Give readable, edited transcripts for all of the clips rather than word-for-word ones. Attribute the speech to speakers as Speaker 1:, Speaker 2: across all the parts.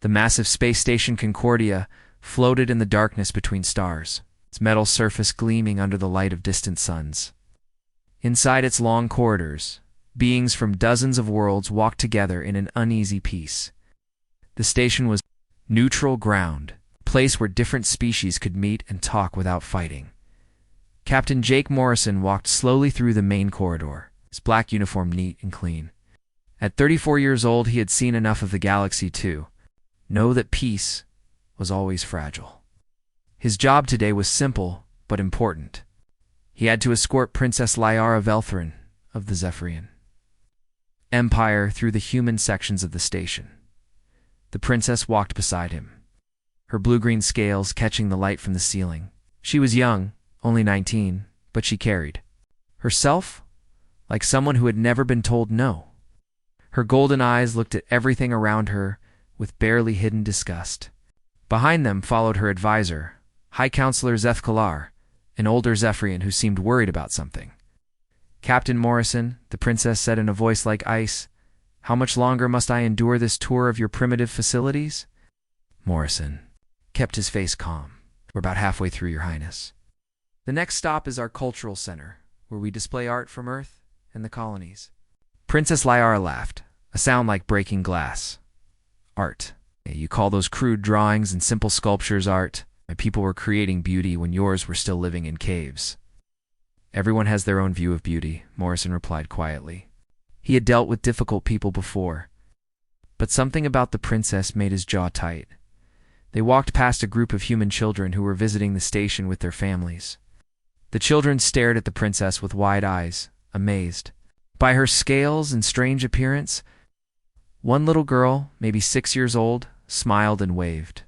Speaker 1: The massive space station Concordia floated in the darkness between stars, its metal surface gleaming under the light of distant suns. Inside its long corridors, beings from dozens of worlds walked together in an uneasy peace. The station was neutral ground, a place where different species could meet and talk without fighting. Captain Jake Morrison walked slowly through the main corridor, his black uniform neat and clean. At 34 years old, he had seen enough of the galaxy to know that peace was always fragile. His job today was simple but important. He had to escort Princess Liara Velthrin of the Zephrian Empire through the human sections of the station. The princess walked beside him, her blue-green scales catching the light from the ceiling. She was young, only 19, but she carried herself like someone who had never been told no. Her golden eyes looked at everything around her with barely hidden disgust. Behind them followed her advisor, High Counselor Zethkalar, an older Zephrian who seemed worried about something. "Captain Morrison," the princess said in a voice like ice, "how much longer must I endure this tour of your primitive facilities?" Morrison kept his face calm. "We're about halfway through, Your Highness. The next stop is our cultural center, where we display art from Earth and the colonies." Princess Liara laughed, a sound like breaking glass. "Art. You call those crude drawings and simple sculptures art? My people were creating beauty when yours were still living in caves." "Everyone has their own view of beauty," Morrison replied quietly. He had dealt with difficult people before. But something about the princess made his jaw tight. They walked past a group of human children who were visiting the station with their families. The children stared at the princess with wide eyes, amazed by her scales and strange appearance. One little girl, maybe 6 years old, smiled and waved.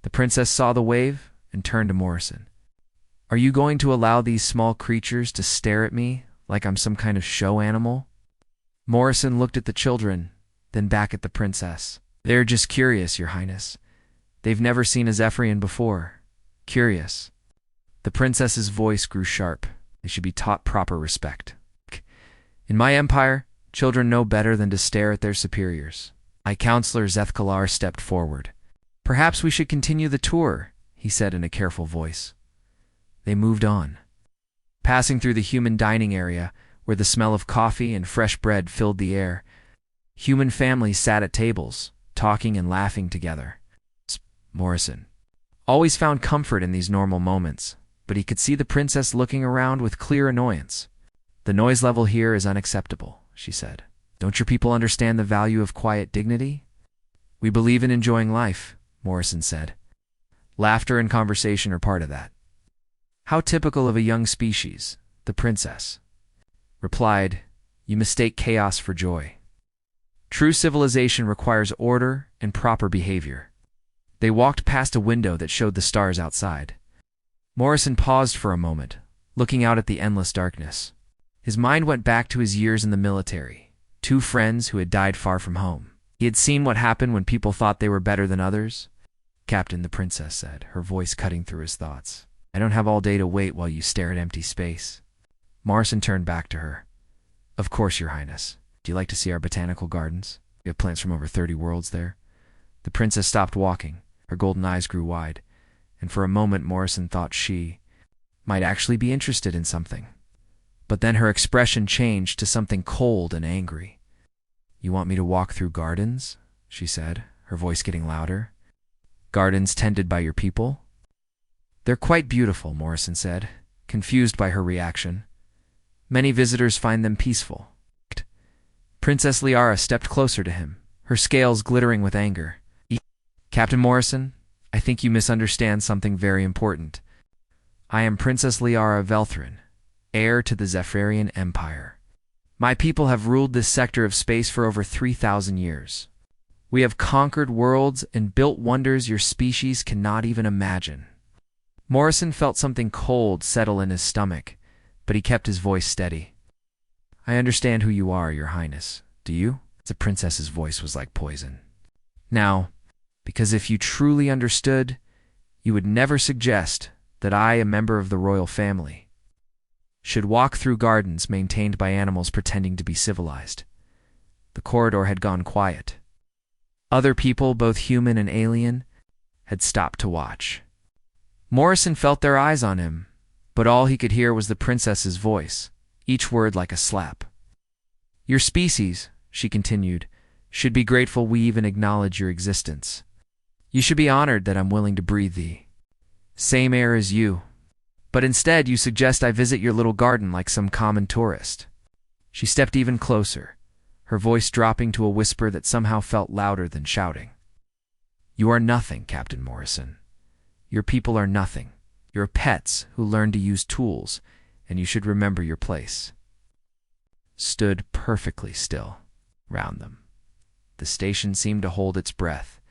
Speaker 1: The princess saw the wave and turned to Morrison. "Are you going to allow these small creatures to stare at me like I'm some kind of show animal?" Morrison looked at the children, then back at the princess. "They're just curious, Your Highness. They've never seen a Zephrian before. Curious." The princess's voice grew sharp. "They should be taught proper respect. In my empire, children know better than to stare at their superiors." High Counselor Zethkalar stepped forward. "Perhaps we should continue the tour," he said in a careful voice. They moved on, passing through the human dining area, where the smell of coffee and fresh bread filled the air. Human families sat at tables, talking and laughing together. Morrison always found comfort in these normal moments, but he could see the princess looking around with clear annoyance. "The noise level here is unacceptable," she said. "Don't your people understand the value of quiet dignity?" "We believe in enjoying life," Morrison said. "Laughter and conversation are part of that." "How typical of a young species," the princess replied. "You mistake chaos for joy. True civilization requires order and proper behavior." They walked past a window that showed the stars outside. Morrison paused for a moment, looking out at the endless darkness. His mind went back to his years in the military, 2 friends who had died far from home. He had seen what happened when people thought they were better than others. "Captain," the princess said, her voice cutting through his thoughts, "I don't have all day to wait while you stare at empty space." Morrison turned back to her. "Of course, Your Highness. Do you like to see our botanical gardens? We have plants from over 30 worlds there." The princess stopped walking. Her golden eyes grew wide, and for a moment Morrison thought she might actually be interested in something. But then her expression changed to something cold and angry. "You want me to walk through gardens?" she said, her voice getting louder. "Gardens tended by your people?" "They're quite beautiful," Morrison said, confused by her reaction. "Many visitors find them peaceful." Princess Liara stepped closer to him, her scales glittering with anger. "Captain Morrison, I think you misunderstand something very important. I am Princess Liara Velthrin, heir to the Zephrian Empire. My people have ruled this sector of space for over 3,000 years. We have conquered worlds and built wonders your species cannot even imagine." Morrison felt something cold settle in his stomach, but he kept his voice steady. "I understand who you are, Your Highness. Do you?" The princess's voice was like poison. "Now, because if you truly understood, you would never suggest that I, a member of the royal family, should walk through gardens maintained by animals pretending to be civilized." The corridor had gone quiet. Other people, both human and alien, had stopped to watch. Morrison felt their eyes on him, but all he could hear was the princess's voice, each word like a slap. "Your species," she continued, "should be grateful we even acknowledge your existence. You should be honored that I'm willing to breathe the same air as you. But instead you suggest I visit your little garden like some common tourist." She stepped even closer, her voice dropping to a whisper that somehow felt louder than shouting. "You are nothing, Captain Morrison. Your people are nothing. You're pets who learn to use tools, and you should remember your place." Stood perfectly still round them. The station seemed to hold its breath.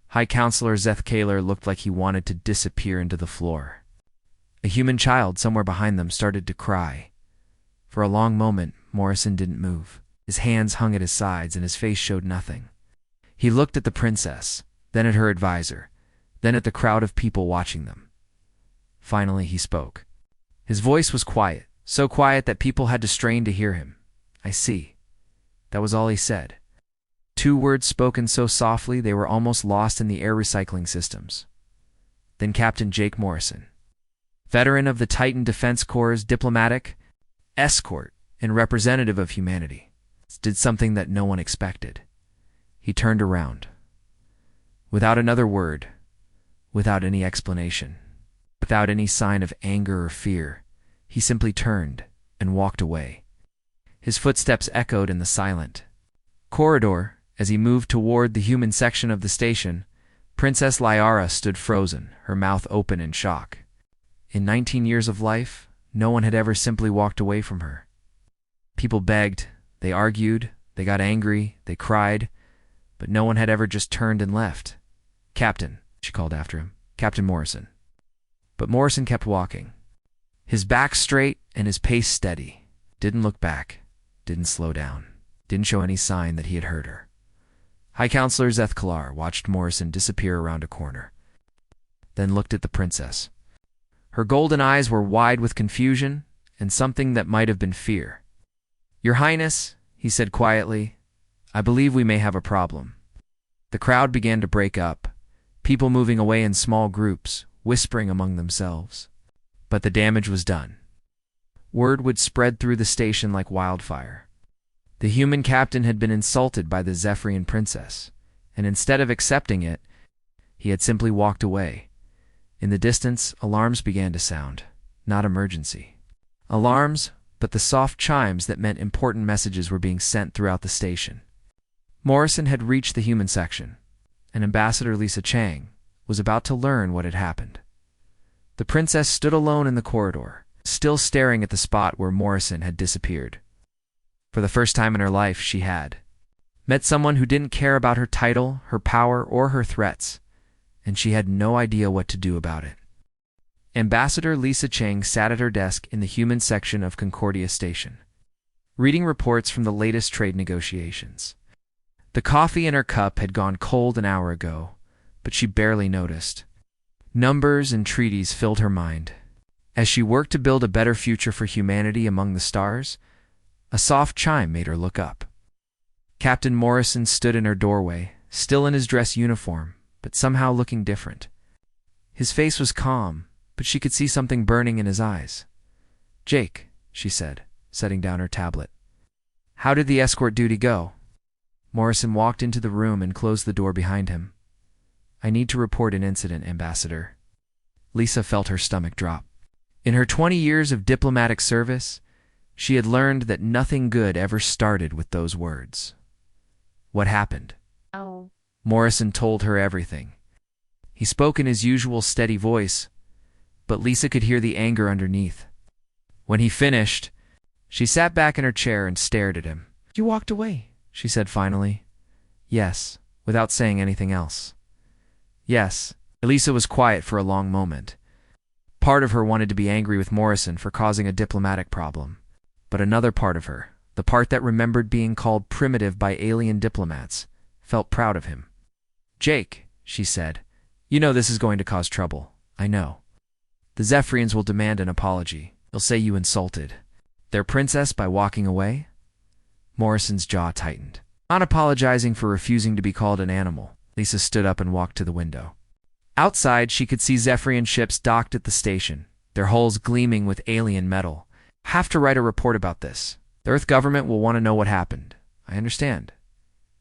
Speaker 1: High Counselor Zephrian looked like he wanted to disappear into the floor. A human child somewhere behind them started to cry. For a long moment, Morrison didn't move. His hands hung at his sides and his face showed nothing. He looked at the princess, then at her advisor, then at the crowd of people watching them. Finally, he spoke. His voice was quiet, so quiet that people had to strain to hear him. "I see." That was all he said. 2 words spoken so softly they were almost lost in the air recycling systems. Then Captain Jake Morrison, veteran of the Titan Defense Corps' diplomatic escort and representative of humanity, did something that no one expected. He turned around. Without another word, without any explanation, without any sign of anger or fear, he simply turned and walked away. His footsteps echoed in the silent corridor. As he moved toward the human section of the station, Princess Liara stood frozen, her mouth open in shock. In 19 years of life, no one had ever simply walked away from her. People begged, they argued, they got angry, they cried, but no one had ever just turned and left. "Captain," she called after him, "Captain Morrison." But Morrison kept walking, his back straight and his pace steady. Didn't look back, didn't slow down, didn't show any sign that he had heard her. High Counselor Zephrian watched Morrison disappear around a corner, then looked at the princess. Her golden eyes were wide with confusion and something that might have been fear. "Your Highness," he said quietly, "I believe we may have a problem." The crowd began to break up, people moving away in small groups, whispering among themselves. But the damage was done. Word would spread through the station like wildfire. The human captain had been insulted by the Zephrian princess, and instead of accepting it, he had simply walked away. In the distance, alarms began to sound. Not emergency alarms, but the soft chimes that meant important messages were being sent throughout the station. Morrison had reached the human section, and Ambassador Lisa Chang was about to learn what had happened. The princess stood alone in the corridor, still staring at the spot where Morrison had disappeared. For the first time in her life, she had met someone who didn't care about her title, her power, or her threats, and she had no idea what to do about it. Ambassador Lisa Chang sat at her desk in the human section of Concordia Station, reading reports from the latest trade negotiations. The coffee in her cup had gone cold an hour ago, but she barely noticed. Numbers and treaties filled her mind. As she worked to build a better future for humanity among the stars, a soft chime made her look up. Captain Morrison stood in her doorway, still in his dress uniform, but somehow looking different. His face was calm, but she could see something burning in his eyes. "Jake," she said, setting down her tablet. "How did the escort duty go?" Morrison walked into the room and closed the door behind him. "I need to report an incident, Ambassador." Lisa felt her stomach drop. In her 20 years of diplomatic service, she had learned that nothing good ever started with those words. What happened?
Speaker 2: Oh.
Speaker 1: Morrison told her everything. He spoke in his usual steady voice, but Lisa could hear the anger underneath. When he finished, she sat back in her chair and stared at him. "You walked away," she said finally. "Yes," without saying anything else. "Yes." Lisa was quiet for a long moment. Part of her wanted to be angry with Morrison for causing a diplomatic problem. But another part of her, the part that remembered being called primitive by alien diplomats, felt proud of him. "Jake," she said, "you know this is going to cause trouble. I know. The Zephrians will demand an apology. They'll say you insulted their princess by walking away." Morrison's jaw tightened. Not apologizing for refusing to be called an animal, Lisa stood up and walked to the window. Outside, she could see Zephrian ships docked at the station, their hulls gleaming with alien metal. Have to write a report about this. The Earth government will want to know what happened. I understand.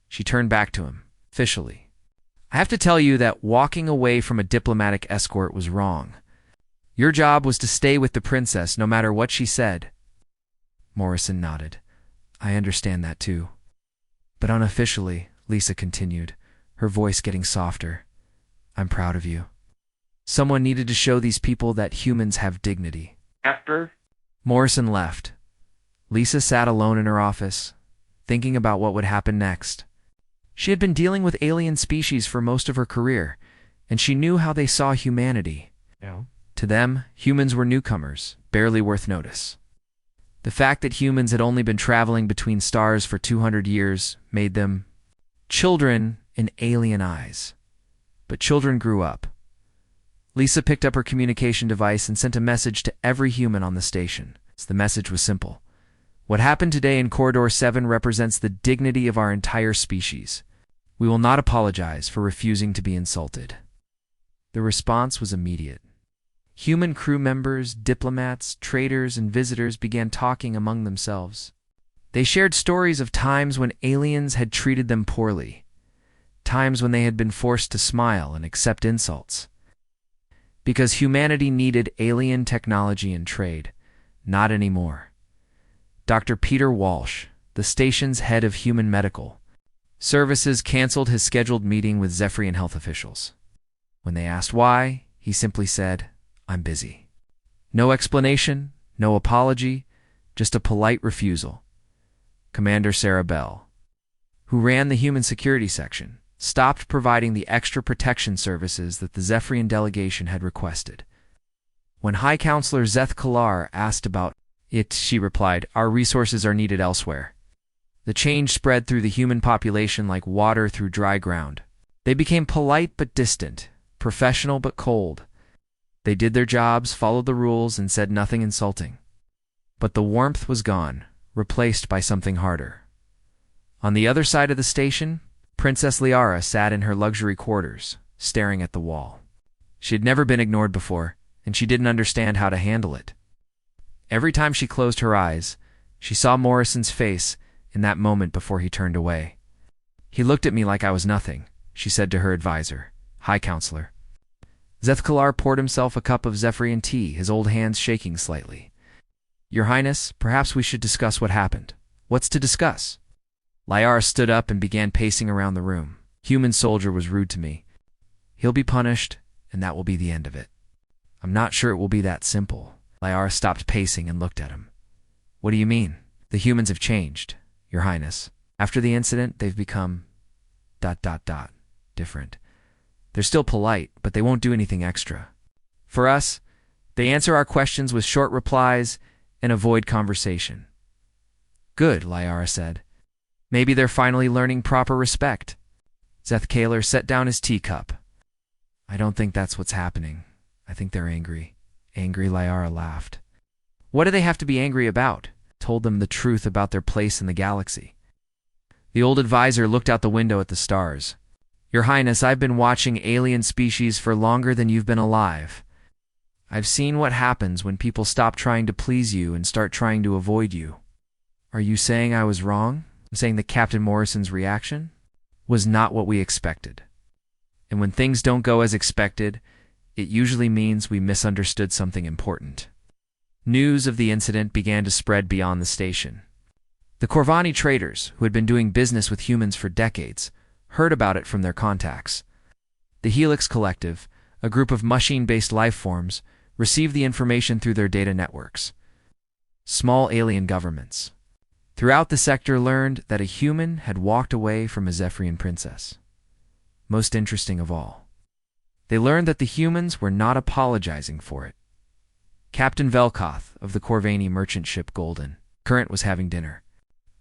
Speaker 1: She turned back to him, officially. I have to tell you that walking away from a diplomatic escort was wrong. Your job was to stay with the princess no matter what she said. Morrison nodded. I understand that too. But unofficially, Lisa continued, her voice getting softer, I'm proud of you. Someone needed to show these people that humans have dignity.
Speaker 2: After
Speaker 1: Morrison left. Lisa sat alone in her office, thinking about what would happen next. She had been dealing with alien species for most of her career, and she knew how they saw humanity.
Speaker 2: Yeah.
Speaker 1: To them, humans were newcomers, barely worth notice. The fact that humans had only been traveling between stars for 200 years made them children in alien eyes. But children grew up. Lisa picked up her communication device and sent a message to every human on the station. The message was simple. What happened today in Corridor 7 represents the dignity of our entire species. We will not apologize for refusing to be insulted. The response was immediate. Human crew members, diplomats, traders, and visitors began talking among themselves. They shared stories of times when aliens had treated them poorly, times when they had been forced to smile and accept insults. Because humanity needed alien technology and trade, not anymore. Dr. Peter Walsh, the station's head of human medical services, canceled his scheduled meeting with Zephrian health officials. When they asked why, he simply said, I'm busy. No explanation, no apology, just a polite refusal. Commander Sarah Bell, who ran the human security section, stopped providing the extra protection services that the Zephrian delegation had requested. When High Counselor Zeth Kalar asked about it, she replied, our resources are needed elsewhere. The change spread through the human population like water through dry ground. They became polite but distant, professional but cold. They did their jobs, followed the rules, and said nothing insulting. But the warmth was gone, replaced by something harder. On the other side of the station, Princess Liara sat in her luxury quarters, staring at the wall. She had never been ignored before, and she didn't understand how to handle it. Every time she closed her eyes, she saw Morrison's face in that moment before he turned away. He looked at me like I was nothing, she said to her advisor, High Counselor. Zethkalar poured himself a cup of Zephrian tea, his old hands shaking slightly. Your Highness, perhaps we should discuss what happened. What's to discuss? Liara stood up and began pacing around the room. Human soldier was rude to me. He'll be punished, and that will be the end of it. I'm not sure it will be that simple. Liara stopped pacing and looked at him. What do you mean? The humans have changed, Your Highness. After the incident, they've become... different. They're still polite, but they won't do anything extra. For us, they answer our questions with short replies and avoid conversation. Good, Liara said. Maybe they're finally learning proper respect. Zeth Kalar set down his teacup. I don't think that's what's happening. I think they're angry. Angry, Liara laughed. What do they have to be angry about? Told them the truth about their place in the galaxy. The old advisor looked out the window at the stars. Your Highness, I've been watching alien species for longer than you've been alive. I've seen what happens when people stop trying to please you and start trying to avoid you. Are you saying I was wrong? I'm saying that Captain Morrison's reaction was not what we expected. And when things don't go as expected, it usually means we misunderstood something important. News of the incident began to spread beyond the station. The Corvani traders, who had been doing business with humans for decades, heard about it from their contacts. The Helix Collective, a group of machine-based life forms, received the information through their data networks. Small alien governments throughout the sector learned that a human had walked away from a Zephrian princess. Most interesting of all, they learned that the humans were not apologizing for it. Captain Velkoth of the Corvani merchant ship Golden Current was having dinner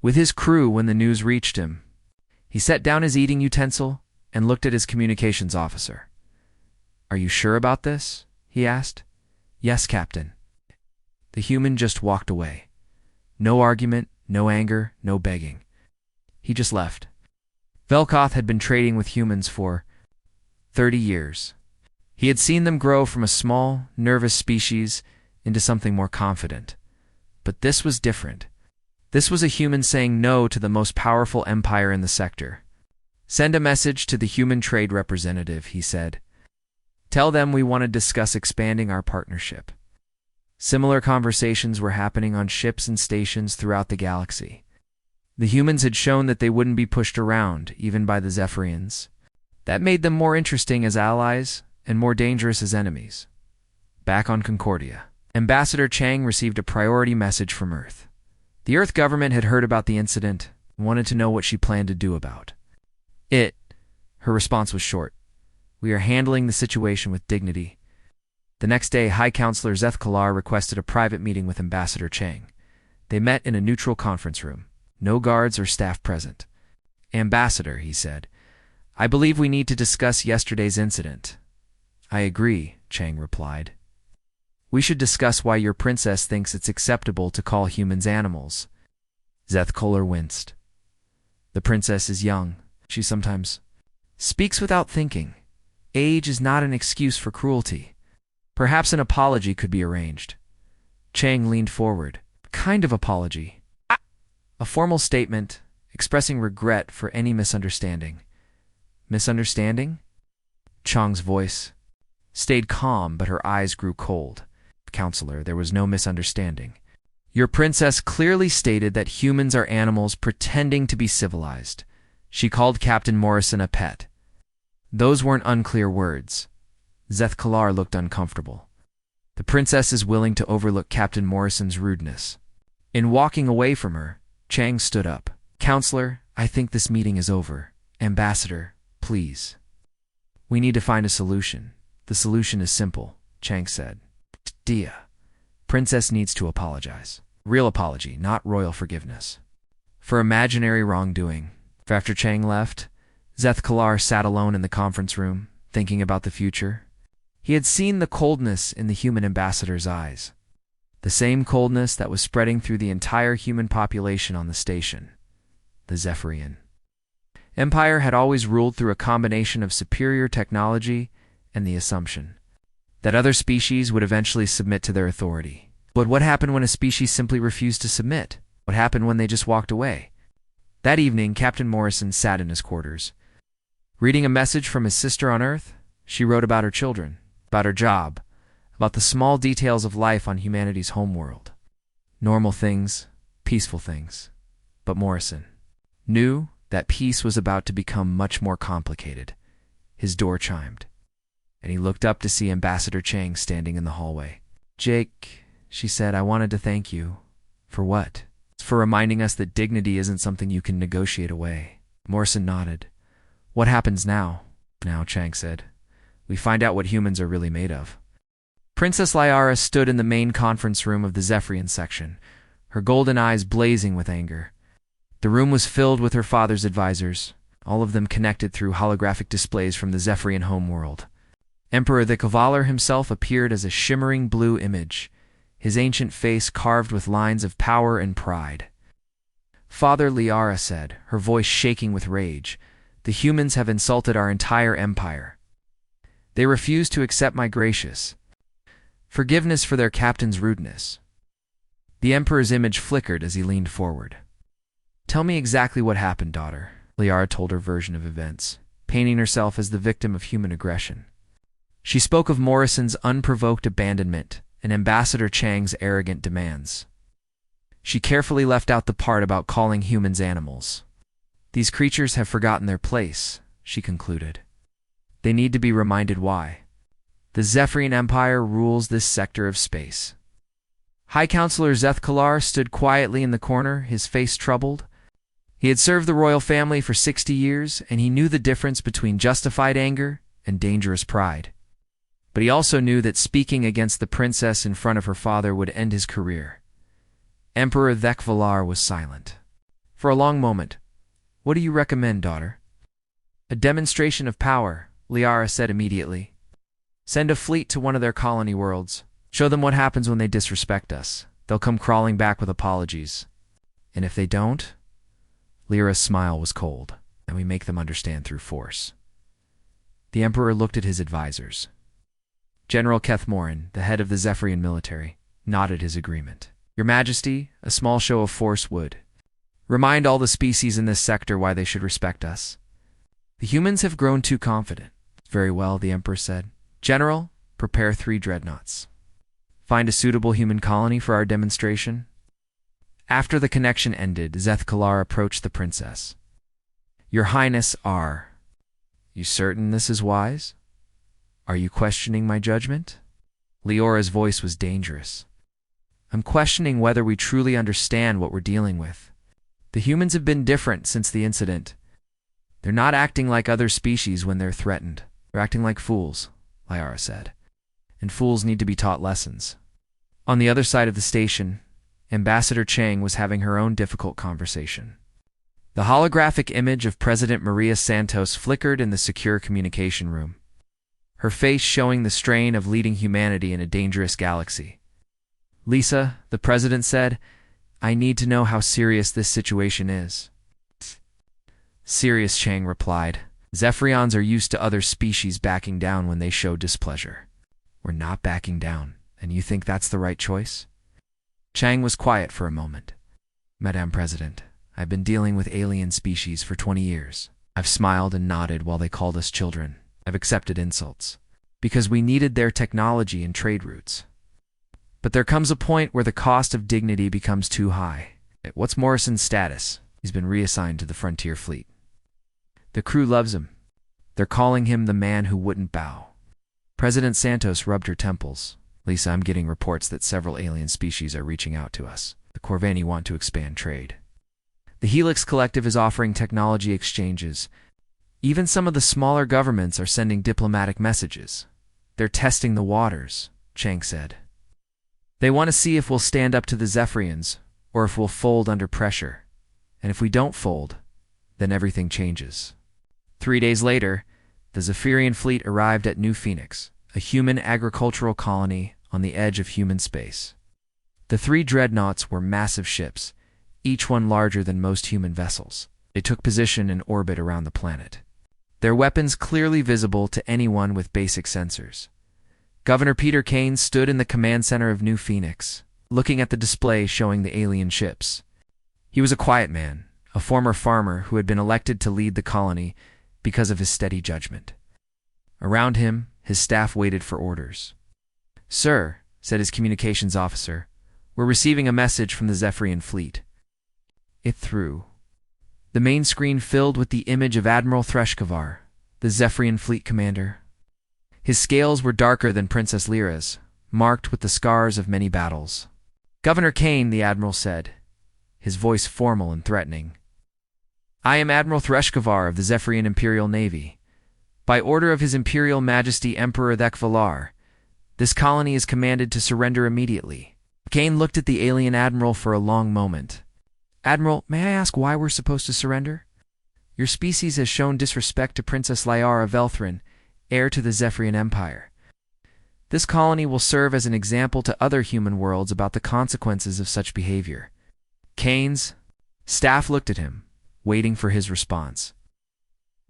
Speaker 1: with his crew when the news reached him. He set down his eating utensil and looked at his communications officer. Are you sure about this? He asked. Yes, Captain. The human just walked away. No argument, no anger, no begging. He just left. Velkoth had been trading with humans for 30 years. He had seen them grow from a small, nervous species into something more confident. But this was different. This was a human saying no to the most powerful empire in the sector. "Send a message to the human trade representative," he said. "Tell them we want to discuss expanding our partnership." Similar conversations were happening on ships and stations throughout the galaxy. The humans had shown that they wouldn't be pushed around, even by the Zephrians. That made them more interesting as allies and more dangerous as enemies. Back on Concordia, Ambassador Chang received a priority message from Earth. The Earth government had heard about the incident and wanted to know what she planned to do about it. Her response was short. "We are handling the situation with dignity." The next day, High Counselor Zephkalar requested a private meeting with Ambassador Chang. They met in a neutral conference room. No guards or staff present. "Ambassador," he said, "I believe we need to discuss yesterday's incident." "I agree," Chang replied. "We should discuss why your princess thinks it's acceptable to call humans animals." Zephkalar winced. "The princess is young. She sometimes speaks without thinking. Age is not an excuse for cruelty. Perhaps an apology could be arranged." Chang leaned forward. "Kind of apology?" "A formal statement expressing regret for any misunderstanding." "Misunderstanding?" Chang's voice stayed calm, but her eyes grew cold. "Counselor, there was no misunderstanding. Your princess clearly stated that humans are animals pretending to be civilized. She called Captain Morrison a pet. Those weren't unclear words." Zephkalar looked uncomfortable. "The princess is willing to overlook Captain Morrison's rudeness." In walking away from her, Chang stood up. "Counselor, I think this meeting is over. Ambassador, please. We need to find a solution. The solution is simple," Chang said. "Dia. Princess needs to apologize. Real apology, not royal forgiveness. For imaginary wrongdoing." After Chang left, Zephkalar sat alone in the conference room, thinking about the future. He had seen the coldness in the human ambassador's eyes. The same coldness that was spreading through the entire human population on the station. The Zephrian Empire had always ruled through a combination of superior technology and the assumption that other species would eventually submit to their authority. But what happened when a species simply refused to submit? What happened when they just walked away? That evening, Captain Morrison sat in his quarters. Reading a message from his sister on Earth, she wrote about her children, about her job, about the small details of life on humanity's homeworld. Normal things, peaceful things. But Morrison knew that peace was about to become much more complicated. His door chimed, and he looked up to see Ambassador Chang standing in the hallway. "Jake," she said, "I wanted to thank you." "For what?" "For reminding us that dignity isn't something you can negotiate away." Morrison nodded. "What happens now?" "Now," Chang said, "we find out what humans are really made of." Princess Liara stood in the main conference room of the Zephrian section, her golden eyes blazing with anger. The room was filled with her father's advisors, all of them connected through holographic displays from the Zephrian homeworld. Emperor the Cavalier himself appeared as a shimmering blue image, his ancient face carved with lines of power and pride. "Father," Liara said, her voice shaking with rage, "the humans have insulted our entire empire. They refuse to accept my gracious forgiveness for their captain's rudeness." The Emperor's image flickered as he leaned forward. "Tell me exactly what happened, daughter." Liara told her version of events, painting herself as the victim of human aggression. She spoke of Morrison's unprovoked abandonment and Ambassador Chang's arrogant demands. She carefully left out the part about calling humans animals. "These creatures have forgotten their place," she concluded. "They need to be reminded why. The Zephrian Empire rules this sector of space." High Counselor Zephkalar stood quietly in the corner, his face troubled. He had served the royal family for 60 years, and he knew the difference between justified anger and dangerous pride. But he also knew that speaking against the princess in front of her father would end his career. Emperor Zephkalar was silent. For a long moment. "What do you recommend, daughter?" "A demonstration of power," Liara said immediately. "Send a fleet to one of their colony worlds. Show them what happens when they disrespect us. They'll come crawling back with apologies. And if they don't?" Lyra's smile was cold. and we make them understand through force. The Emperor looked at his advisors. General Kethmorin, the head of the Zephrian military, nodded his agreement. Your Majesty, a small show of force would remind all the species in this sector why they should respect us. The humans have grown too confident. Very well, the Emperor said. General, prepare 3 dreadnoughts. Find a suitable human colony for our demonstration. After the connection ended, Zethkalar approached the princess. Your Highness, are you certain this is wise? Are you questioning my judgment? Leora's voice was dangerous. I'm questioning whether we truly understand what we're dealing with. The humans have been different since the incident. They're not acting like other species when they're threatened. They're acting like fools, Liara said. And fools need to be taught lessons. On the other side of the station, Ambassador Chang was having her own difficult conversation. The holographic image of President Maria Santos flickered in the secure communication room, her face showing the strain of leading humanity in a dangerous galaxy. Lisa, the president said, I need to know how serious this situation is. Serious, Chang replied. Zephrians are used to other species backing down when they show displeasure. We're not backing down, and you think that's the right choice? Chang was quiet for a moment. Madame President, I've been dealing with alien species for 20 years. I've smiled and nodded while they called us children. I've accepted insults, because we needed their technology and trade routes. But there comes a point where the cost of dignity becomes too high. What's Morrison's status? He's been reassigned to the Frontier Fleet. The crew loves him. They're calling him the man who wouldn't bow. President Santos rubbed her temples. Lisa, I'm getting reports that several alien species are reaching out to us. The Corvani want to expand trade. The Helix Collective is offering technology exchanges. Even some of the smaller governments are sending diplomatic messages. They're testing the waters, Chang said. They want to see if we'll stand up to the Zephrians, or if we'll fold under pressure. And if we don't fold, then everything changes. 3 days later, the Zephrian fleet arrived at New Phoenix, a human agricultural colony on the edge of human space. The 3 dreadnoughts were massive ships, each one larger than most human vessels. They took position in orbit around the planet, their weapons clearly visible to anyone with basic sensors. Governor Peter Kane stood in the command center of New Phoenix, looking at the display showing the alien ships. He was a quiet man, a former farmer who had been elected to lead the colony because of his steady judgment. Around him, his staff waited for orders. Sir, said his communications officer, we're receiving a message from the Zephrian fleet. It threw. The main screen filled with the image of Admiral Threshkavar, the Zephrian fleet commander. His scales were darker than Princess Lyra's, marked with the scars of many battles. Governor Kane, the admiral said, his voice formal and threatening. I am Admiral Threshkavar of the Zephrian Imperial Navy. By order of His Imperial Majesty Emperor Thekvalar, this colony is commanded to surrender immediately. Kane looked at the alien admiral for a long moment. Admiral, may I ask why we're supposed to surrender? Your species has shown disrespect to Princess Lyara Velthrin, heir to the Zephrian Empire. This colony will serve as an example to other human worlds about the consequences of such behavior. Kane's staff looked at him, waiting for his response.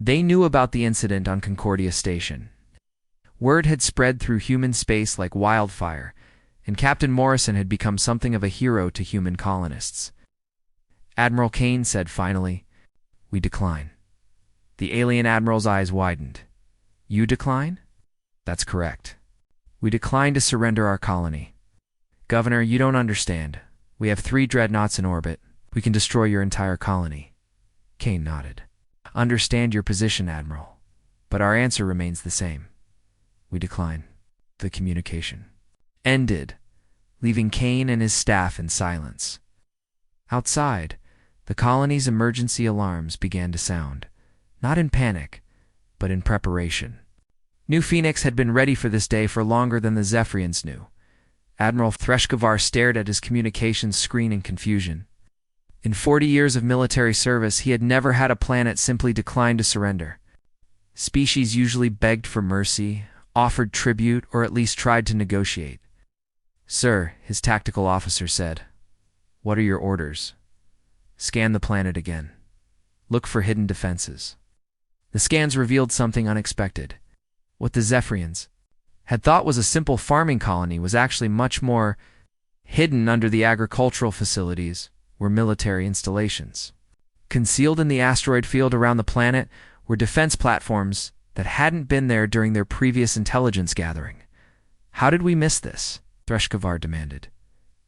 Speaker 1: They knew about the incident on Concordia Station. Word had spread through human space like wildfire, and Captain Morrison had become something of a hero to human colonists. Admiral Kane said finally, We decline. The alien admiral's eyes widened. You decline? That's correct. We decline to surrender our colony. Governor, you don't understand. We have 3 dreadnoughts in orbit. We can destroy your entire colony. Kane nodded. Understand your position, Admiral. But our answer remains the same. We decline. The communication ended, leaving Kane and his staff in silence. Outside, the colony's emergency alarms began to sound, not in panic, but in preparation. New Phoenix had been ready for this day for longer than the Zephrians knew. Admiral Threshkavar stared at his communications screen in confusion. In 40 years of military service, he had never had a planet simply decline to surrender. Species usually begged for mercy, offered tribute, or at least tried to negotiate. Sir, his tactical officer said, What are your orders? Scan the planet again. Look for hidden defenses. The scans revealed something unexpected. What the Zephrians had thought was a simple farming colony was actually much more. Hidden under the agricultural facilities were military installations. Concealed in the asteroid field around the planet were defense platforms that hadn't been there during their previous intelligence gathering. How did we miss this? Threshkavar demanded.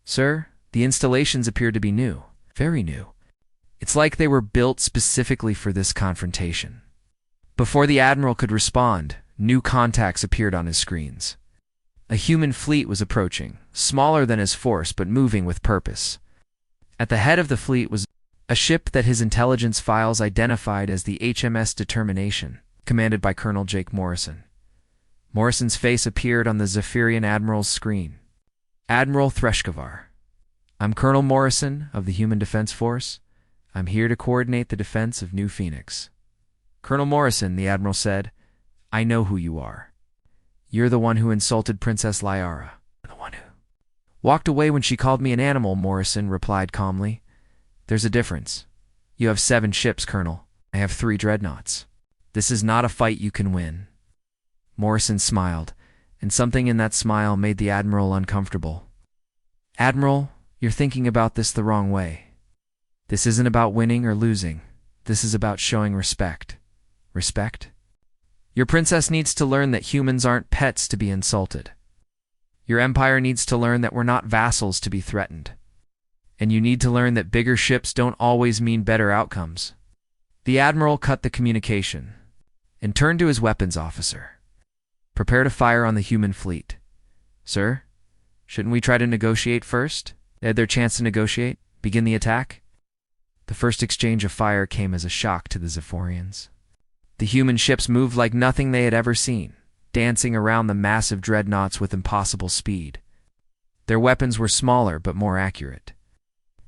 Speaker 1: Sir, the installations appear to be new. Very new. It's like they were built specifically for this confrontation. Before the Admiral could respond, new contacts appeared on his screens. A human fleet was approaching, smaller than his force but moving with purpose. At the head of the fleet was a ship that his intelligence files identified as the HMS Determination, commanded by Colonel Jake Morrison. Morrison's face appeared on the Zephrian Admiral's screen. Admiral Threshkavar. I'm Colonel Morrison of the Human Defense Force. I'm here to coordinate the defense of New Phoenix. Colonel Morrison, the Admiral said, I know who you are. You're the one who insulted Princess Lyara. The one who walked away when she called me an animal, Morrison replied calmly. There's a difference. You have 7 ships, Colonel. I have 3 dreadnoughts. This is not a fight you can win. Morrison smiled, and something in that smile made the Admiral uncomfortable. Admiral, you're thinking about this the wrong way. This isn't about winning or losing. This is about showing respect. Respect? Your princess needs to learn that humans aren't pets to be insulted. Your empire needs to learn that we're not vassals to be threatened. And you need to learn that bigger ships don't always mean better outcomes. The Admiral cut the communication and turned to his weapons officer. Prepare to fire on the human fleet. Sir, shouldn't we try to negotiate first? They had their chance to negotiate. Begin the attack? The first exchange of fire came as a shock to the Zephorians. The human ships moved like nothing they had ever seen, dancing around the massive dreadnoughts with impossible speed. Their weapons were smaller but more accurate,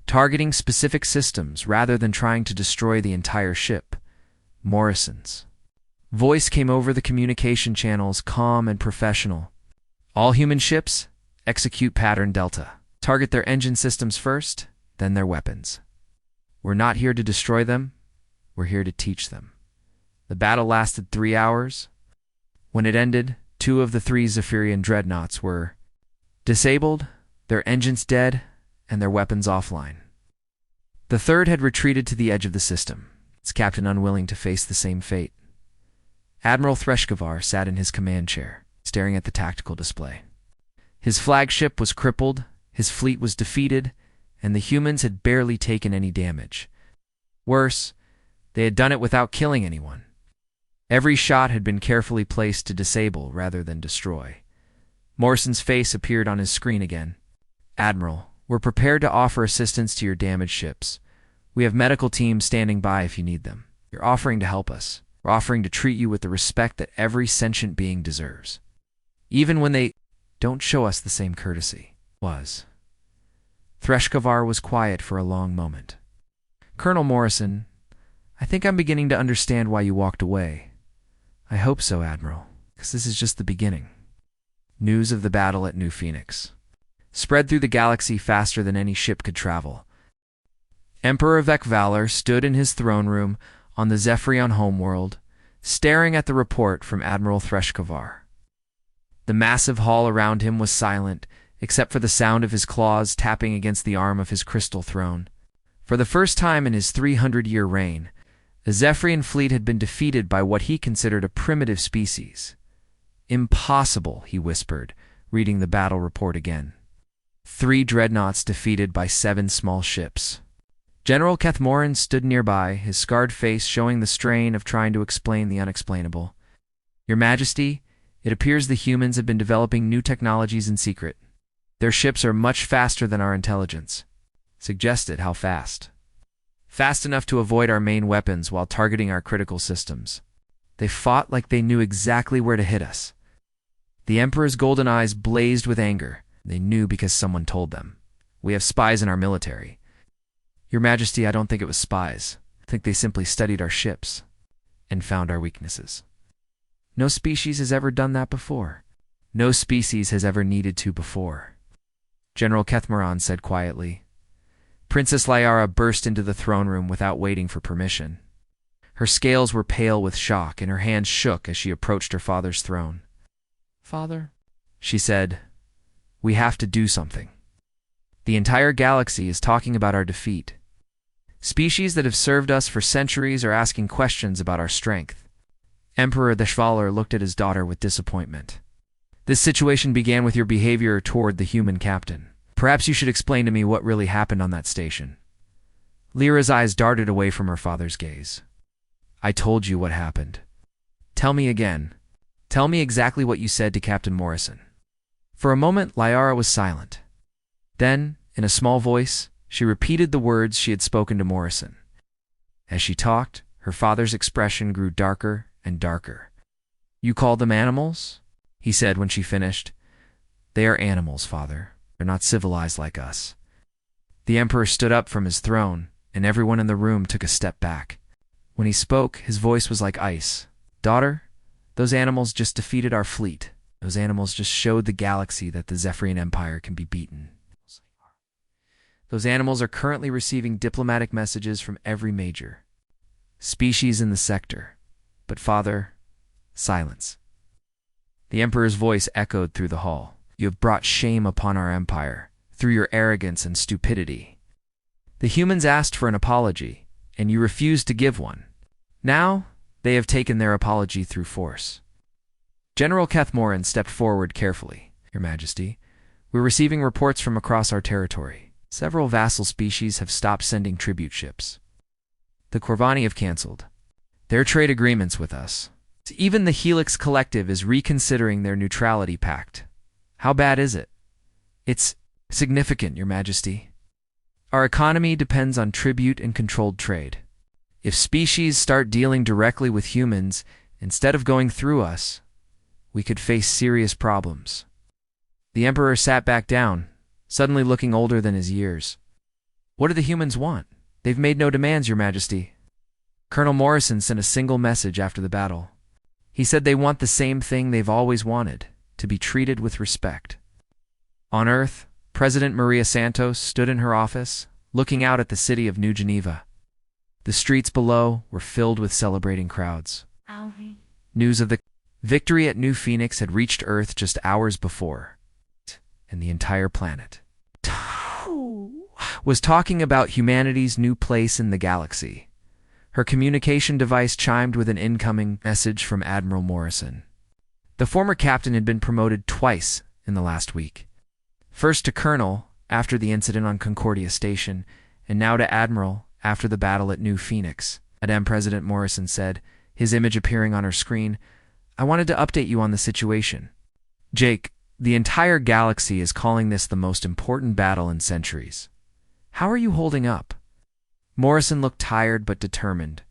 Speaker 1: targeting specific systems rather than trying to destroy the entire ship. Morrison's voice came over the communication channels, calm and professional. All human ships, execute pattern Delta. Target their engine systems first, then their weapons. We're not here to destroy them, we're here to teach them. The battle lasted 3 hours. When it ended, 2 of the 3 Zephrian dreadnoughts were disabled, their engines dead, and their weapons offline. The third had retreated to the edge of the system, its captain unwilling to face the same fate. Admiral Threshkavar sat in his command chair, staring at the tactical display. His flagship was crippled, his fleet was defeated, and the humans had barely taken any damage. Worse, they had done it without killing anyone. Every shot had been carefully placed to disable rather than destroy. Morrison's face appeared on his screen again. Admiral, we're prepared to offer assistance to your damaged ships. We have medical teams standing by if you need them. You're offering to help us. We're offering to treat you with the respect that every sentient being deserves. Even when they don't show us the same courtesy. Threshkavar was quiet for a long moment. Colonel Morrison, I think I'm beginning to understand why you walked away. I hope so, Admiral, because this is just the beginning. News of the battle at New Phoenix spread through the galaxy faster than any ship could travel. Emperor Vekvalar stood in his throne room on the Zephrian homeworld, staring at the report from Admiral Threshkavar. The massive hall around him was silent, except for the sound of his claws tapping against the arm of his crystal throne. For the first time in his 300-year reign, the Zephrian fleet had been defeated by what he considered a primitive species. Impossible, he whispered, reading the battle report again. 3 dreadnoughts defeated by 7 small ships. General Kethmoran stood nearby, his scarred face showing the strain of trying to explain the unexplainable. Your Majesty, it appears the humans have been developing new technologies in secret. Their ships are much faster than our intelligence. Suggested how fast. Fast enough to avoid our main weapons while targeting our critical systems. They fought like they knew exactly where to hit us. The Emperor's golden eyes blazed with anger. They knew because someone told them. We have spies in our military. Your Majesty, I don't think it was spies. I think they simply studied our ships and found our weaknesses. No species has ever done that before. No species has ever needed to before. General Kethmoran said quietly. Princess Lyara burst into the throne room without waiting for permission. Her scales were pale with shock, and her hands shook as she approached her father's throne. "Father," she said, "we have to do something. The entire galaxy is talking about our defeat. Species that have served us for centuries are asking questions about our strength." Emperor the Schwaller looked at his daughter with disappointment. "This situation began with your behavior toward the human captain. Perhaps you should explain to me what really happened on that station." Lyra's eyes darted away from her father's gaze. "I told you what happened. Tell me again. Tell me exactly what you said to Captain Morrison." For a moment, Lyra was silent. Then, in a small voice, she repeated the words she had spoken to Morrison. As she talked, her father's expression grew darker and darker. "You call them animals?" he said when she finished. "They are animals, father. They're not civilized like us." The emperor stood up from his throne, and everyone in the room took a step back. When he spoke, his voice was like ice. "Daughter, those animals just defeated our fleet. Those animals just showed the galaxy that the Zephrian Empire can be beaten. Those animals are currently receiving diplomatic messages from every major species in the sector. But father, silence." The emperor's voice echoed through the hall. "You have brought shame upon our empire through your arrogance and stupidity. The humans asked for an apology, and you refused to give one. Now, they have taken their apology through force." General Kethmoran stepped forward carefully. "Your Majesty, we're receiving reports from across our territory. Several vassal species have stopped sending tribute ships. The Corvani have canceled their trade agreements with us. Even the Helix Collective is reconsidering their neutrality pact. How bad is it?" "It's significant, Your Majesty. Our economy depends on tribute and controlled trade. If species start dealing directly with humans instead of going through us, we could face serious problems." The emperor sat back down, suddenly looking older than his years. "What do the humans want? They've made no demands, Your Majesty." Colonel Morrison sent a single message after the battle. He said they want the same thing they've always wanted, to be treated with respect. On Earth, President Maria Santos stood in her office, looking out at the city of New Geneva. The streets below were filled with celebrating crowds. News of the victory at New Phoenix had reached Earth just hours before, and the entire planet was talking about humanity's new place in the galaxy. Her communication device chimed with an incoming message from Admiral Morrison. The former captain had been promoted twice in the last week. First to colonel after the incident on Concordia Station, and now to admiral after the battle at New Phoenix. Madame President Morrison said, his image appearing on her screen. "I wanted to update you on the situation. Jake, the entire galaxy is calling this the most important battle in centuries. How are you holding up?" Morrison looked tired but determined.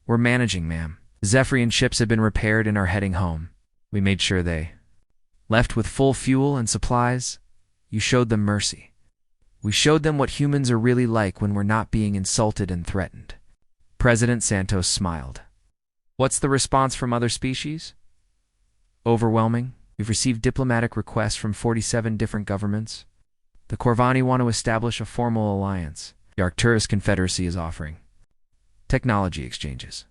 Speaker 1: "We're managing, ma'am. The Zephrian ships have been repaired and are heading home. We made sure they left with full fuel and supplies. You showed them mercy. We showed them what humans are really like when we're not being insulted and threatened." President Santos smiled. "What's the response from other species?" "Overwhelming. We've received diplomatic requests from 47 different governments. The Corvani want to establish a formal alliance. The Arcturus Confederacy is offering technology exchanges.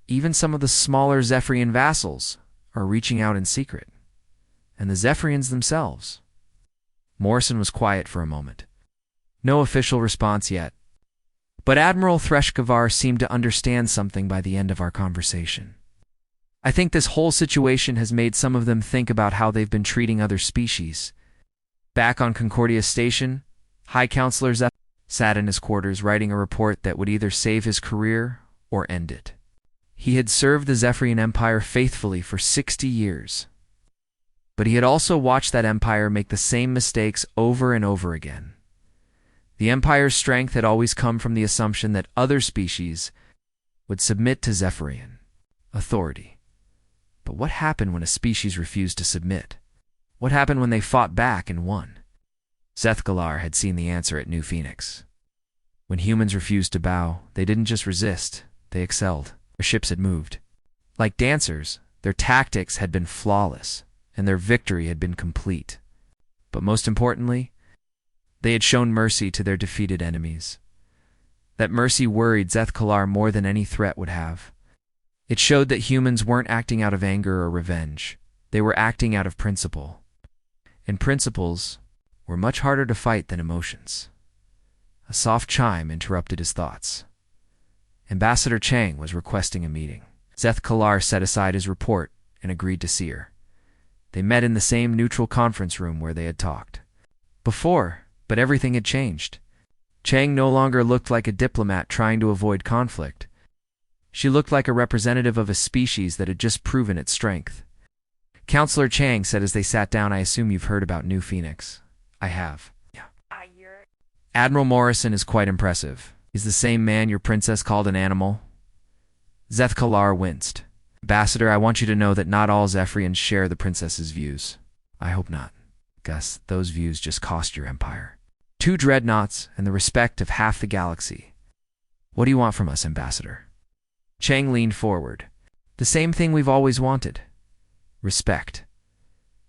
Speaker 1: Even some of the smaller Zephrian vassals are reaching out in secret. And the Zephrians themselves." Morrison was quiet for a moment. No official response yet. But Admiral Threshkavar seemed to understand something by the end of our conversation. "I think this whole situation has made some of them think about how they've been treating other species." Back on Concordia Station, High Counselor Zephrian sat in his quarters writing a report that would either save his career or end it. He had served the Zephrian Empire faithfully for 60 years. But he had also watched that empire make the same mistakes over and over again. The empire's strength had always come from the assumption that other species would submit to Zephrian authority. But what happened when a species refused to submit? What happened when they fought back and won? Zethgalar had seen the answer at New Phoenix. When humans refused to bow, they didn't just resist, they excelled. Their ships had moved. Like dancers, their tactics had been flawless, and their victory had been complete. But most importantly, they had shown mercy to their defeated enemies. That mercy worried Zethkalar more than any threat would have. It showed that humans weren't acting out of anger or revenge. They were acting out of principle. And principles were much harder to fight than emotions. A soft chime interrupted his thoughts. Ambassador Chang was requesting a meeting. Zeth Kalar set aside his report and agreed to see her. They met in the same neutral conference room where they had talked before, but everything had changed. Chang no longer looked like a diplomat trying to avoid conflict. She looked like a representative of a species that had just proven its strength. Counselor Chang said as they sat down, "I assume you've heard about New Phoenix." "I have." "Yeah. Admiral Morrison is quite impressive. He's the same man your princess called an animal." Zeth Kalar winced. "Ambassador, I want you to know that not all Zephrians share the princess's views." "I hope not. Gus, those views just cost your empire 2 dreadnoughts and the respect of half the galaxy. What do you want from us, Ambassador?" Chang leaned forward. "The same thing we've always wanted. Respect.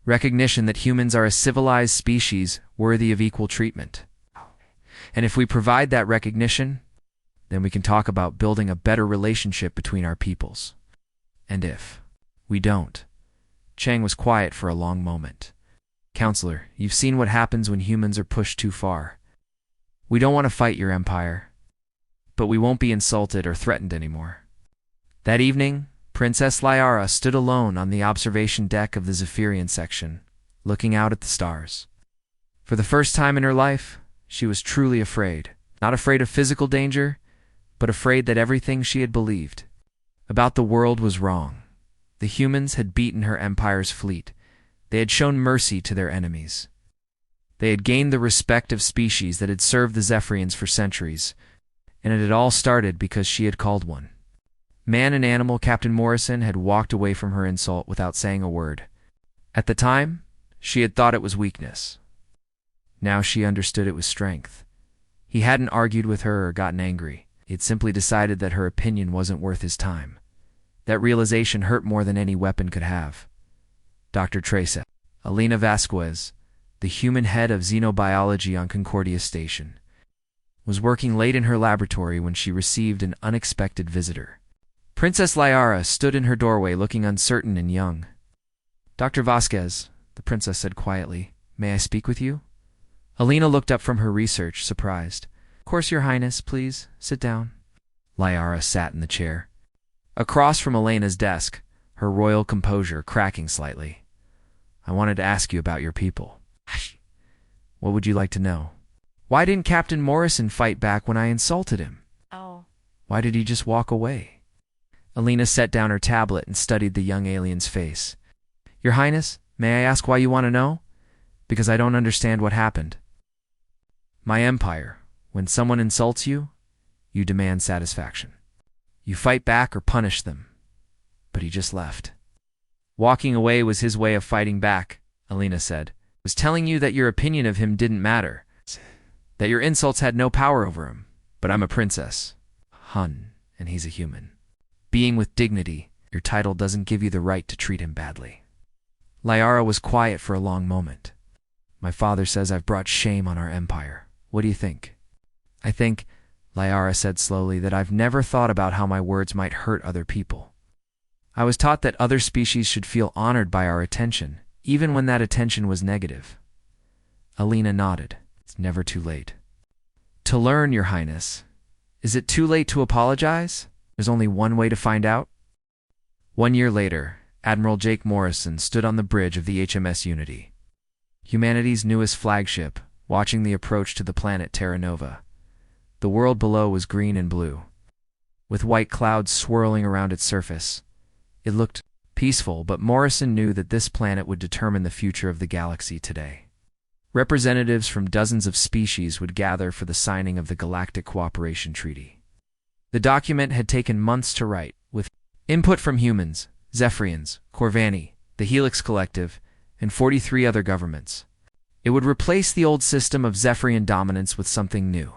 Speaker 1: Recognition that humans are a civilized species worthy of equal treatment. And if we provide that recognition, then we can talk about building a better relationship between our peoples. And if we don't..." Chang was quiet for a long moment. "Counselor, you've seen what happens when humans are pushed too far. We don't want to fight your empire, but we won't be insulted or threatened anymore." That evening, Princess Lyara stood alone on the observation deck of the Zephrian section, looking out at the stars. For the first time in her life, she was truly afraid. Not afraid of physical danger, but afraid that everything she had believed about the world was wrong. The humans had beaten her empire's fleet. They had shown mercy to their enemies. They had gained the respect of species that had served the Zephrians for centuries, and it had all started because she had called one. Man and animal, Captain Morrison had walked away from her insult without saying a word. At the time, she had thought it was weakness. Now she understood it was strength. He hadn't argued with her or gotten angry. He had simply decided that her opinion wasn't worth his time. That realization hurt more than any weapon could have. Dr. Tresa, Alina Vasquez, the human head of xenobiology on Concordia Station, was working late in her laboratory when she received an unexpected visitor. Princess Lyara stood in her doorway looking uncertain and young. "Dr. Vasquez," the princess said quietly, "may I speak with you?" Alina looked up from her research, surprised. "Of course, Your Highness, please, sit down." Lyara sat in the chair, across from Elena's desk, her royal composure cracking slightly. "I wanted to ask you about your people." "What would you like to know?" "Why didn't Captain Morrison fight back when I insulted him?"
Speaker 2: Oh.
Speaker 1: "Why did he just walk away?" Alina set down her tablet and studied the young alien's face. "Your Highness, may I ask why you want to know?" "Because I don't understand what happened. My empire, when someone insults you, you demand satisfaction. You fight back or punish them. But he just left." "Walking away was his way of fighting back," Alina said. "Was telling you that your opinion of him didn't matter, that your insults had no power over him. But I'm a princess, Hun, and he's a human. Being with dignity, your title doesn't give you the right to treat him badly." Lyara was quiet for a long moment. "My father says I've brought shame on our empire. What do you think?" "I think," Lyara said slowly, "that I've never thought about how my words might hurt other people. I was taught that other species should feel honored by our attention, even when that attention was negative." Alina nodded. "It's never too late." "To learn, Your Highness. Is it too late to apologize? There's only one way to find out." 1 year later, Admiral Jake Morrison stood on the bridge of the HMS Unity, humanity's newest flagship, watching the approach to the planet Terra Nova. The world below was green and blue, with white clouds swirling around its surface. It looked peaceful, but Morrison knew that this planet would determine the future of the galaxy today. Representatives from dozens of species would gather for the signing of the Galactic Cooperation Treaty. The document had taken months to write, with input from humans, Zephrians, Corvani, the Helix Collective, and 43 other governments. It would replace the old system of Zephrian dominance with something new,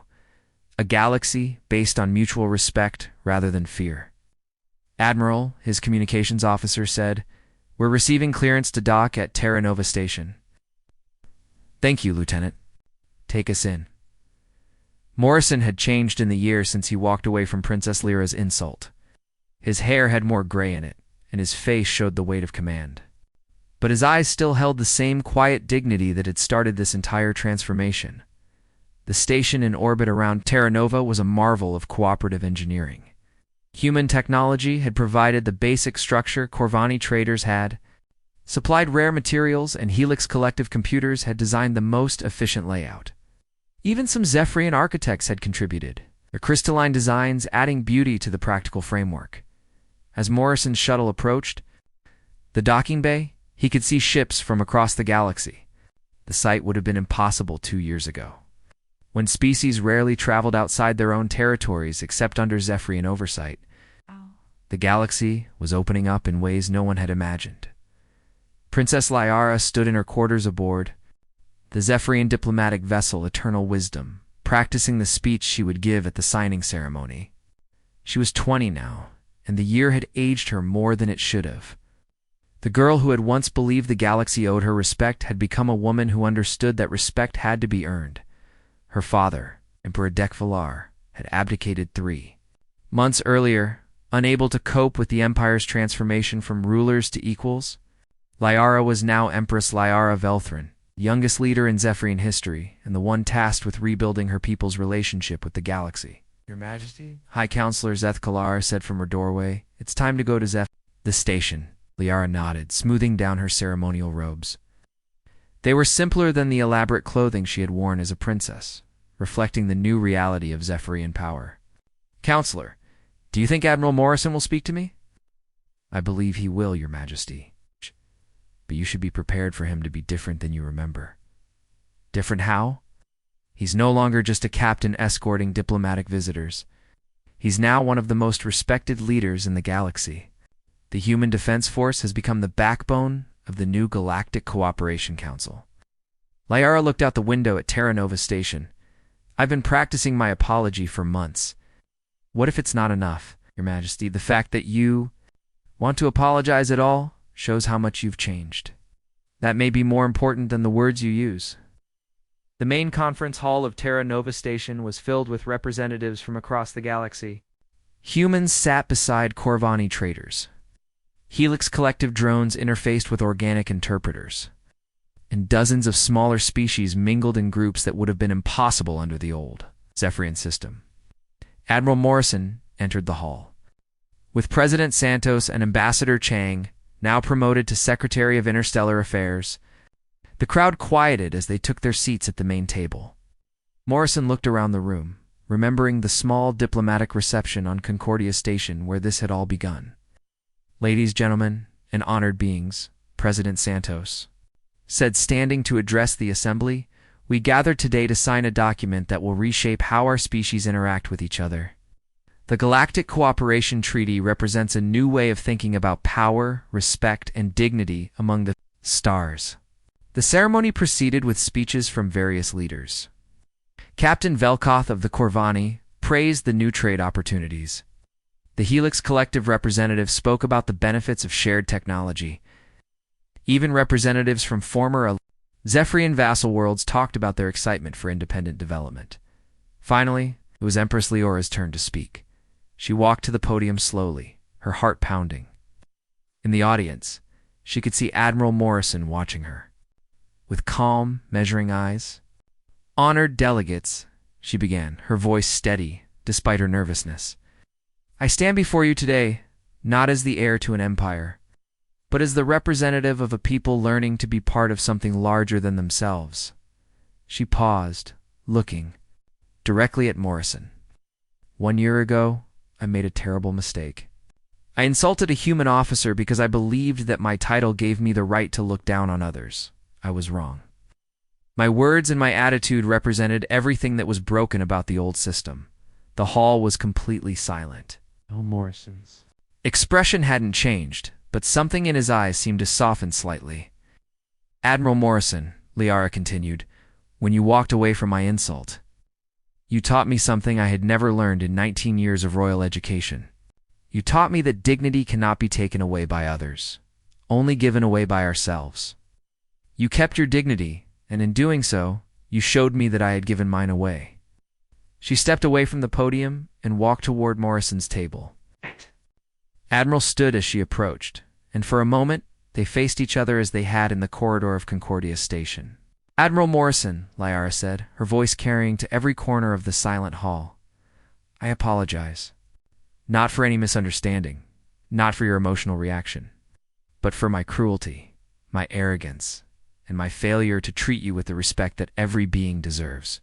Speaker 1: a galaxy based on mutual respect rather than fear. "Admiral," his communications officer said, "we're receiving clearance to dock at Terra Nova Station." "Thank you, Lieutenant. Take us in." Morrison had changed in the year since he walked away from Princess Lyra's insult. His hair had more gray in it, and his face showed the weight of command. But his eyes still held the same quiet dignity that had started this entire transformation. The station in orbit around Terra Nova was a marvel of cooperative engineering. Human technology had provided the basic structure Corvani traders had, supplied rare materials, and Helix Collective computers had designed the most efficient layout. Even some Zephrian architects had contributed, their crystalline designs adding beauty to the practical framework. As Morrison's shuttle approached the docking bay, he could see ships from across the galaxy. The sight would have been impossible 2 years ago, when species rarely traveled outside their own territories except under Zephrian oversight. The galaxy was opening up in ways no one had imagined. Princess Liara stood in her quarters aboard the Zephrian diplomatic vessel Eternal Wisdom, practicing the speech she would give at the signing ceremony. She was 20 now, and the year had aged her more than it should have. The girl who had once believed the galaxy owed her respect had become a woman who understood that respect had to be earned. Her father, Emperor Dekvalar, had abdicated 3 months earlier, unable to cope with the Empire's transformation from rulers to equals. Liara was now Empress Liara Velthrin, youngest leader in Zephrian history, and the one tasked with rebuilding her people's relationship with the galaxy. Your Majesty? High Counselor Zethkalar said from her doorway, "It's time to go to the station." Liara nodded, smoothing down her ceremonial robes. They were simpler than the elaborate clothing she had worn as a princess, reflecting the new reality of Zephrian power. "Counselor, do you think Admiral Morrison will speak to me?" "I believe he will, Your Majesty. But you should be prepared for him to be different than you remember." "Different how?" "He's no longer just a captain escorting diplomatic visitors. He's now one of the most respected leaders in the galaxy. The Human Defense Force has become the backbone of the new Galactic Cooperation Council." Liara looked out the window at Terra Nova Station. "I've been practicing my apology for months. What if it's not enough, Your Majesty? The fact that you want to apologize at all shows how much you've changed. That may be more important than the words you use." The main conference hall of Terra Nova Station was filled with representatives from across the galaxy. Humans sat beside Corvani traders. Helix Collective drones interfaced with organic interpreters, and dozens of smaller species mingled in groups that would have been impossible under the old Zephrian system. Admiral Morrison entered the hall. With President Santos and Ambassador Chang, now promoted to Secretary of Interstellar Affairs, the crowd quieted as they took their seats at the main table. Morrison looked around the room, remembering the small diplomatic reception on Concordia Station where this had all begun. "Ladies, gentlemen, and honored beings," President Santos said, standing to address the assembly, "we gathered today to sign a document that will reshape how our species interact with each other. The Galactic Cooperation Treaty represents a new way of thinking about power, respect, and dignity among the stars." The ceremony proceeded with speeches from various leaders. Captain Velkoth of the Corvani praised the new trade opportunities. The Helix Collective representative spoke about the benefits of shared technology. Even representatives from former Zephrian vassal worlds talked about their excitement for independent development. Finally, it was Empress Leora's turn to speak. She walked to the podium slowly, her heart pounding. In the audience, she could see Admiral Morrison watching her. With calm, measuring eyes, "Honored delegates," she began, her voice steady despite her nervousness. "I stand before you today, not as the heir to an empire, but as the representative of a people learning to be part of something larger than themselves." She paused, looking directly at Morrison. "1 year ago, I made a terrible mistake. I insulted a human officer because I believed that my title gave me the right to look down on others. I was wrong. My words and my attitude represented everything that was broken about the old system." The hall was completely silent. Morrison's expression hadn't changed, but something in his eyes seemed to soften slightly. "Admiral Morrison," Liara continued, "when you walked away from my insult, you taught me something I had never learned in 19 years of royal education. You taught me that dignity cannot be taken away by others, only given away by ourselves. You kept your dignity, and in doing so, you showed me that I had given mine away." She stepped away from the podium and walked toward Morrison's table. Admiral stood as she approached, and for a moment they faced each other as they had in the corridor of Concordia Station. "Admiral Morrison," Liara said, her voice carrying to every corner of the silent hall. "I apologize. Not for any misunderstanding, not for your emotional reaction, but for my cruelty, my arrogance, and my failure to treat you with the respect that every being deserves.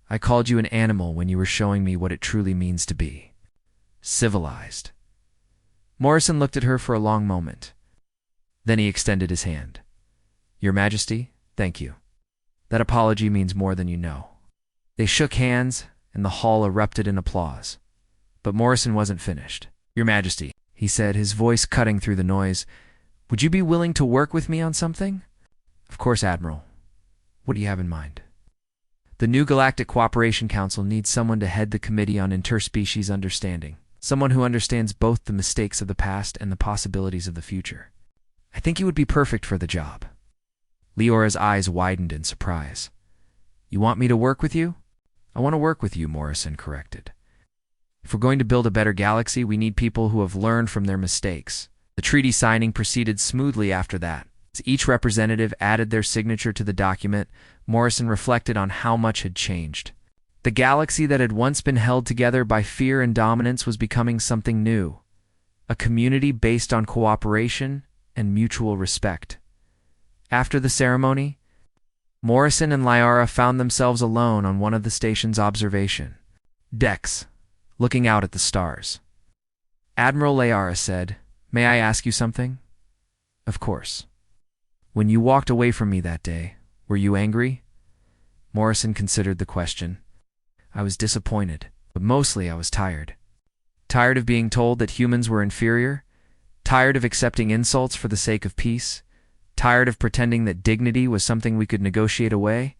Speaker 1: I called you an animal when you were showing me what it truly means to be civilized." Morrison looked at her for a long moment. Then he extended his hand. "Your Majesty, thank you. That apology means more than you know." They shook hands, and the hall erupted in applause. But Morrison wasn't finished. "Your Majesty," he said, his voice cutting through the noise, "would you be willing to work with me on something?" "Of course, Admiral. What do you have in mind?" "The new Galactic Cooperation Council needs someone to head the Committee on Interspecies Understanding, someone who understands both the mistakes of the past and the possibilities of the future. I think you would be perfect for the job." Leora's eyes widened in surprise. "You want me to work with you?" "I want to work with you," Morrison corrected. "If we're going to build a better galaxy, we need people who have learned from their mistakes." The treaty signing proceeded smoothly after that. As each representative added their signature to the document, Morrison reflected on how much had changed. The galaxy that had once been held together by fear and dominance was becoming something new, a community based on cooperation and mutual respect. After the ceremony, Morrison and Liara found themselves alone on one of the station's observation decks, looking out at the stars. "Admiral," Liara said, "may I ask you something?" "Of course." "When you walked away from me that day, were you angry?" Morrison considered the question. "I was disappointed, but mostly I was tired. Tired of being told that humans were inferior, tired of accepting insults for the sake of peace, tired of pretending that dignity was something we could negotiate away,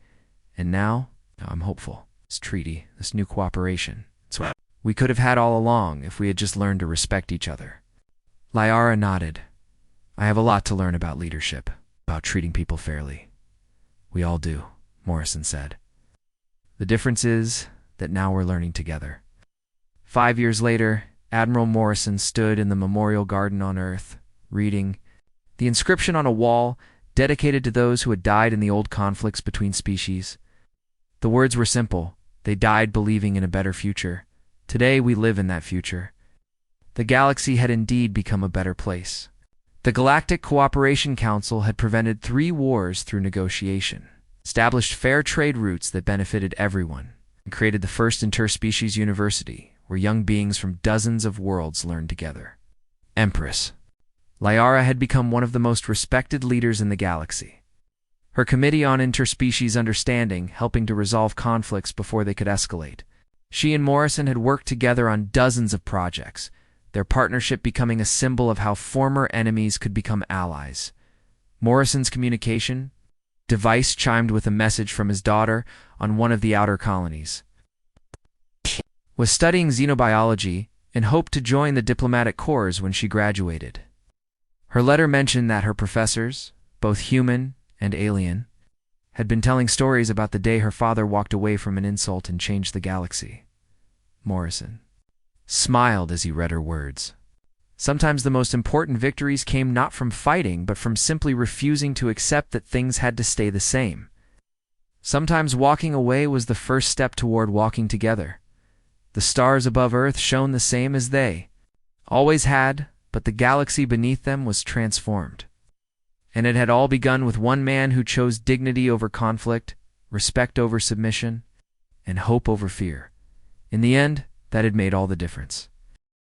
Speaker 1: and now I'm hopeful. This treaty, this new cooperation, it's what we could have had all along if we had just learned to respect each other." Liara nodded. "I have a lot to learn about leadership, about treating people fairly." "We all do," Morrison said. "The difference is that now we're learning together." 5 years later, Admiral Morrison stood in the Memorial Garden on Earth, reading. The inscription on a wall, dedicated to those who had died in the old conflicts between species. The words were simple. They died believing in a better future. Today we live in that future. The galaxy had indeed become a better place. The Galactic Cooperation Council had prevented 3 wars through negotiation, established fair trade routes that benefited everyone, and created the first interspecies university, where young beings from dozens of worlds learned together. Empress. Liara had become one of the most respected leaders in the galaxy. Her Committee on Interspecies Understanding helping to resolve conflicts before they could escalate. She and Morrison had worked together on dozens of projects, their partnership becoming a symbol of how former enemies could become allies. Morrison's communication device chimed with a message from his daughter on one of the outer colonies. Was studying xenobiology and hoped to join the diplomatic corps when she graduated. Her letter mentioned that her professors, both human and alien, had been telling stories about the day her father walked away from an insult and changed the galaxy. Morrison smiled as he read her words. Sometimes the most important victories came not from fighting, but from simply refusing to accept that things had to stay the same. Sometimes walking away was the first step toward walking together. The stars above Earth shone the same as they always had, but the galaxy beneath them was transformed. And it had all begun with one man who chose dignity over conflict, respect over submission, and hope over fear. In the end, that had made all the difference.